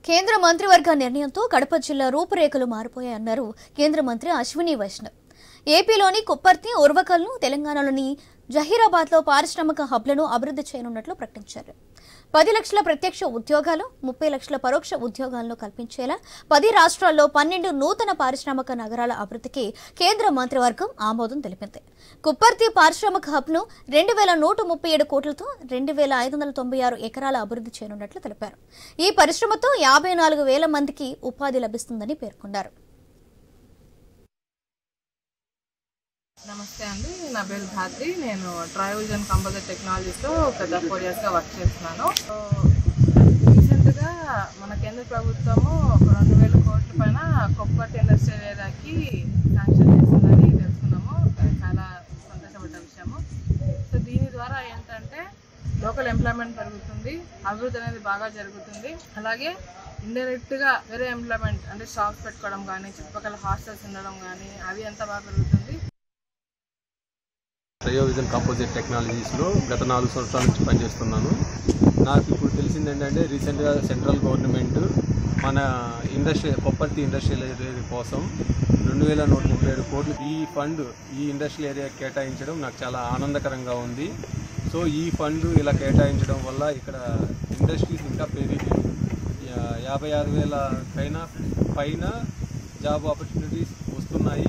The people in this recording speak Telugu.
కేంద్ర మంత్రివర్గ నిర్ణయంతో కడప జిల్లా రూపురేఖలు మారిపోయాయన్నారు కేంద్ర మంత్రి అశ్విని వైష్ణవ్. ఏపీలోని కుప్పర్తి, ఉర్వకల్ను, తెలంగాణలోని జహీరాబాద్లో పారిశ్రామిక హబ్లను అభివృద్ధి చేయనున్నట్లు ప్రకటించారు. 10 లక్షల ప్రత్యక్ష ఉద్యోగాలు, 30 లక్షల పరోక్ష ఉద్యోగాలను కల్పించేలా 10 రాష్ట్రాల్లో 12 నూతన పారిశ్రామిక నగరాల అభివృద్ధికి కేంద్ర మంత్రివర్గం ఆమోదం తెలిపింది. కుప్పర్తి పారిశ్రామిక హబ్ను 2137 కోట్లతో 2596 ఎకరాల అభివృద్ధి చేయనున్నట్లు తెలిపారు. ఈ పరిశ్రమతో 54,000 మందికి ఉపాధి లభిస్తుందని పేర్కొన్నారు. నమస్తే అండి, నా పేరు ధాత్రి. నేను ట్రైవిజన్ కంపోజిట్ టెక్నాలజీస్లో గత 4 ఇయర్స్గా వర్క్ చేస్తున్నాను. రీసెంట్గా మన కేంద్ర ప్రభుత్వము 2,000 కోట్ల పైన కొప్పర్తి ఇండస్ట్రియల్ ఏరియాకి శాంక్షన్ చేస్తుందని తెలుసుకున్నాము. చాలా సంతోషపడ్డ విషయము. సో దీని ద్వారా ఏంటంటే లోకల్ ఎంప్లాయ్మెంట్ పెరుగుతుంది, అభివృద్ధి అనేది బాగా జరుగుతుంది. అలాగే ఇండైరెక్ట్గా వేరే ఎంప్లాయ్మెంట్ అంటే షాప్స్ పెట్టుకోవడం కానీ, చుట్టుపక్కల హాస్టల్స్ ఉండడం కానీ అవి ఎంత బాగా పెరుగుతుంది. ట్రైవిజన్ కంపోజిట్ టెక్నాలజీస్లో గత 4 సంవత్సరాల నుంచి పనిచేస్తున్నాను. నాకు ఇప్పుడు తెలిసింది ఏంటంటే రీసెంట్గా సెంట్రల్ గవర్నమెంట్ మన కొప్పర్తి ఇండస్ట్రియల్ ఏరియా కోసం 2,137 కోట్లు ఈ ఇండస్ట్రియల్ ఏరియా కేటాయించడం నాకు చాలా ఆనందకరంగా ఉంది. సో ఈ ఫండ్ ఇలా కేటాయించడం వల్ల ఇక్కడ ఇండస్ట్రీస్ ఇంకా పెరిగి 56,000 పైన జాబ్ ఆపర్చునిటీస్ వస్తున్నాయి.